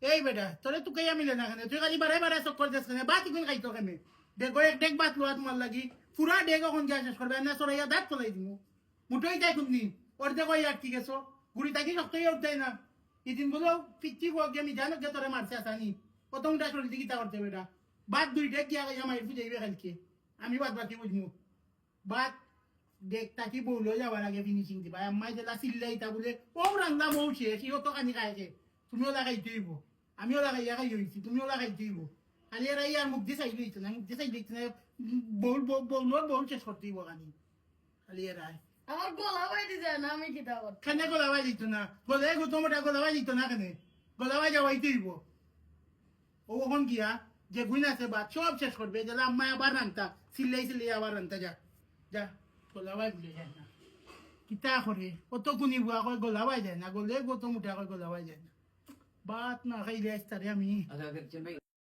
এই বেটা তোরে তুই কাইয়া মিলে না কেন তুই খালি বারে বারে চক্কর দিস কেন বাত কোন খাইতো কেন দেখো এক ডেক বাত লোয়া তোমার লাগি পুরা ডেক এখন যা শেষ করবে না সরাইয়া দাঁত চলাই দিমু মুঠোই যাই কোননি ওর দেখো ইয়ার ঠিক আছে গুড়ি তাকি শক্তই উঠতাই না এদিন বলো পিচ্ছি গিয়ে আমি জানো যে তোরে মারছে আসানি প্রথমটা শরীর দিকে তা করতে বেটা বাদ দুই ডেক গিয়া গিয়া মাইর ফুজাইবে কালকে আমি বাদ বাকি বুঝমু বাদ দেখ তাকি বউলো যাবার আগে ফিনিশিং দিবা আম্মাই যেটা চিল্লাইতা বলে ও রান্না মৌ শেষ সিও তো কানি খাইছে তুমিও লাগাই দিব আমিও লাগাইয়া খাই হয়েছি তুমিও লাগাই দিব খালি এরা ইয়ার মুখ দিয়ে চাই লইতো না মুখ দিয়ে চাই লইতো না বউল বউল বউল শেষ করতে দিব কানি খালি এরা আমার গলা বাইতে যায় না আমি কিতা করতে কেন গোলাবাই দিত না গলে তোমাটা গোলাবাই দিত না কেন গোলাবাই যাওয়াই দিব ও ওখান গিয়া যে গুণ আছে বা সব শেষ করবে যেটা আম্মাই আবার রান্তা চিল্লাই আবার রান্তা যা যা গোলাবাই ভুলে যায় না কিতা করে অত গুণি বুয়া কয় গোলাবাই যায় না গলে গত মুঠা কয় গোলাবাই যায় না বাত না খাইলে আসতারে আমি